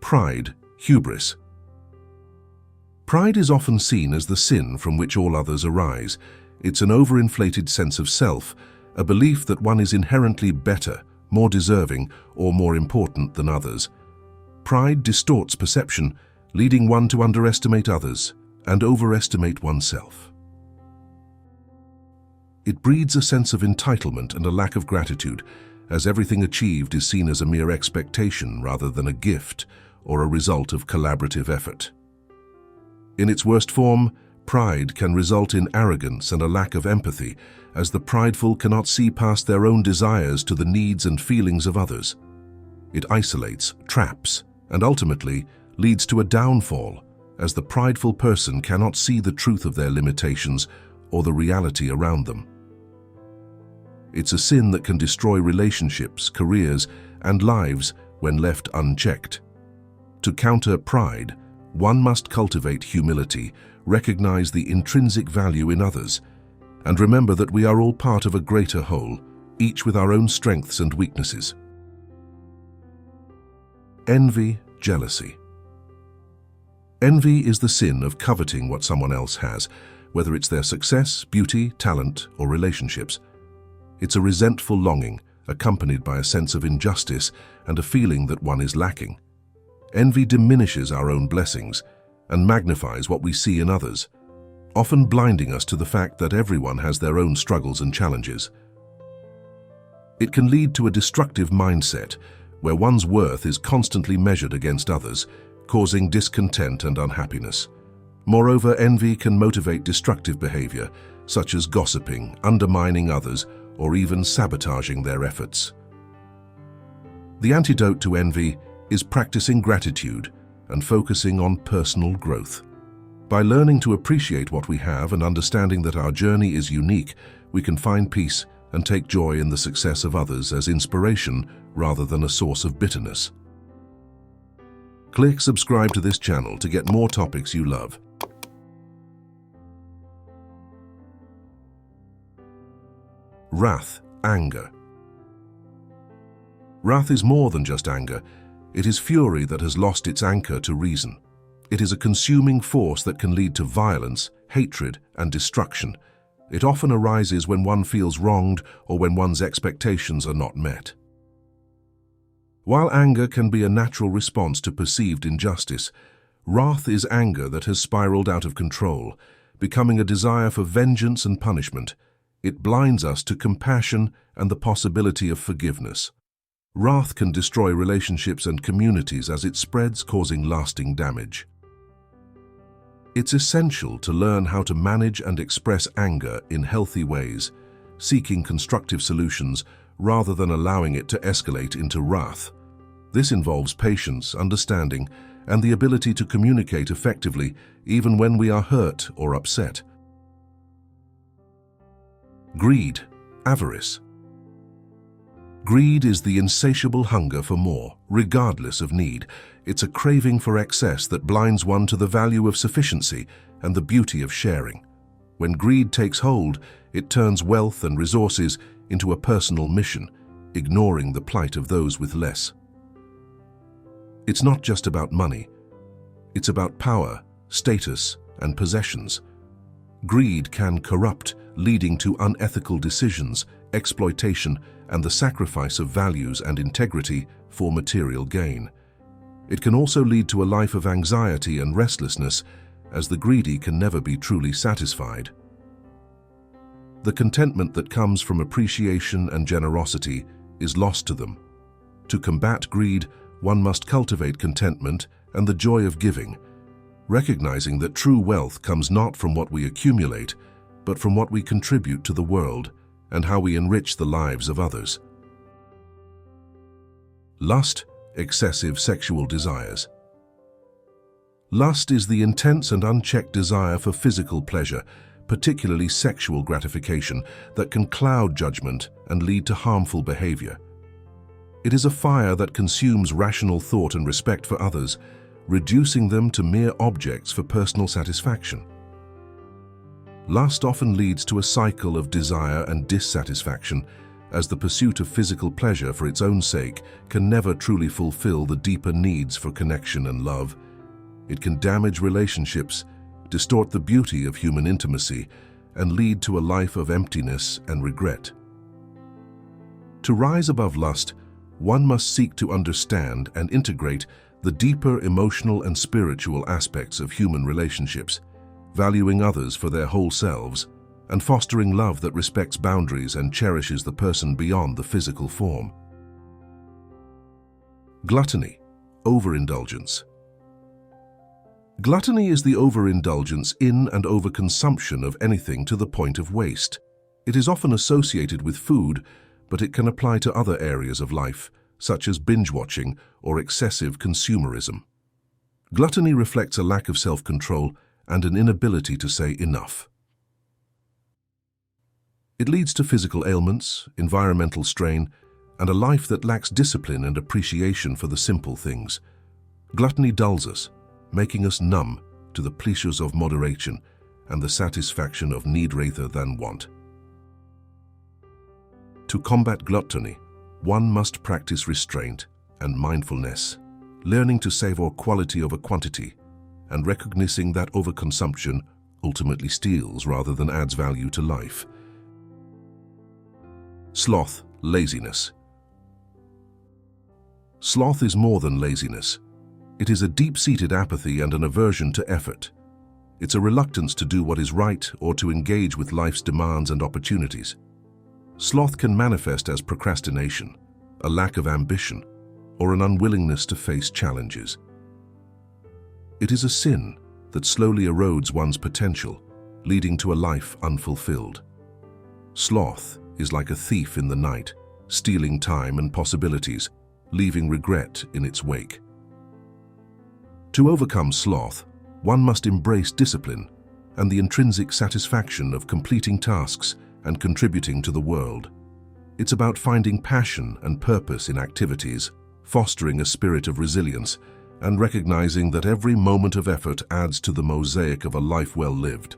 Pride, hubris. Pride is often seen as the sin from which all others arise. It's an overinflated sense of self, a belief that one is inherently better, more deserving, or more important than others. Pride distorts perception, leading one to underestimate others and overestimate oneself. It breeds a sense of entitlement and a lack of gratitude, as everything achieved is seen as a mere expectation rather than a gift or a result of collaborative effort. In its worst form, pride can result in arrogance and a lack of empathy, as the prideful cannot see past their own desires to the needs and feelings of others. It isolates, traps, and ultimately leads to a downfall, as the prideful person cannot see the truth of their limitations or the reality around them. It's a sin that can destroy relationships, careers, and lives when left unchecked. To counter pride, one must cultivate humility, recognize the intrinsic value in others, and remember that we are all part of a greater whole, each with our own strengths and weaknesses. Envy, jealousy. Envy is the sin of coveting what someone else has, whether it's their success, beauty, talent, or relationships. It's a resentful longing, accompanied by a sense of injustice and a feeling that one is lacking. Envy diminishes our own blessings and magnifies what we see in others, often blinding us to the fact that everyone has their own struggles and challenges. It can lead to a destructive mindset, where one's worth is constantly measured against others, causing discontent and unhappiness. Moreover, envy can motivate destructive behavior, such as gossiping, undermining others, or even sabotaging their efforts. The antidote to envy is practicing gratitude and focusing on personal growth. By learning to appreciate what we have and understanding that our journey is unique, we can find peace and take joy in the success of others as inspiration rather than a source of bitterness. Click subscribe to this channel to get more topics you love. Wrath, anger. Wrath is more than just anger. It is fury that has lost its anchor to reason. It is a consuming force that can lead to violence, hatred, and destruction. It often arises when one feels wronged or when one's expectations are not met. While anger can be a natural response to perceived injustice, wrath is anger that has spiraled out of control, becoming a desire for vengeance and punishment. It blinds us to compassion and the possibility of forgiveness. Wrath can destroy relationships and communities as it spreads, causing lasting damage. It's essential to learn how to manage and express anger in healthy ways, seeking constructive solutions rather than allowing it to escalate into wrath. This involves patience, understanding, and the ability to communicate effectively even when we are hurt or upset. Greed, avarice. Greed is the insatiable hunger for more, regardless of need. It's a craving for excess that blinds one to the value of sufficiency and the beauty of sharing. When greed takes hold, it turns wealth and resources into a personal mission, ignoring the plight of those with less. It's not just about money. It's about power, status, and possessions. Greed can corrupt, leading to unethical decisions, exploitation, and the sacrifice of values and integrity for material gain. It can also lead to a life of anxiety and restlessness, as the greedy can never be truly satisfied. The contentment that comes from appreciation and generosity is lost to them. To combat greed, one must cultivate contentment and the joy of giving, recognizing that true wealth comes not from what we accumulate, but from what we contribute to the world and how we enrich the lives of others. Lust, excessive sexual desires. Lust is the intense and unchecked desire for physical pleasure, particularly sexual gratification, that can cloud judgment and lead to harmful behavior. It is a fire that consumes rational thought and respect for others, reducing them to mere objects for personal satisfaction. Lust often leads to a cycle of desire and dissatisfaction, as the pursuit of physical pleasure for its own sake can never truly fulfill the deeper needs for connection and love. It can damage relationships, distort the beauty of human intimacy, and lead to a life of emptiness and regret. To rise above lust, one must seek to understand and integrate the deeper emotional and spiritual aspects of human relationships, valuing others for their whole selves, and fostering love that respects boundaries and cherishes the person beyond the physical form. Gluttony, over-indulgence. Gluttony is the overindulgence in and overconsumption of anything to the point of waste. It is often associated with food, but it can apply to other areas of life, such as binge-watching or excessive consumerism. Gluttony reflects a lack of self-control and an inability to say enough. It leads to physical ailments, environmental strain, and a life that lacks discipline and appreciation for the simple things. Gluttony dulls us, making us numb to the pleasures of moderation and the satisfaction of need rather than want. To combat gluttony, one must practice restraint and mindfulness, learning to savor quality over quantity, and recognizing that overconsumption ultimately steals rather than adds value to life. Sloth, laziness. Sloth is more than laziness. It is a deep-seated apathy and an aversion to effort. It's a reluctance to do what is right or to engage with life's demands and opportunities. Sloth can manifest as procrastination, a lack of ambition, or an unwillingness to face challenges. It is a sin that slowly erodes one's potential, leading to a life unfulfilled. Sloth is like a thief in the night, stealing time and possibilities, leaving regret in its wake. To overcome sloth, one must embrace discipline and the intrinsic satisfaction of completing tasks and contributing to the world. It's about finding passion and purpose in activities, fostering a spirit of resilience, and recognizing that every moment of effort adds to the mosaic of a life well lived.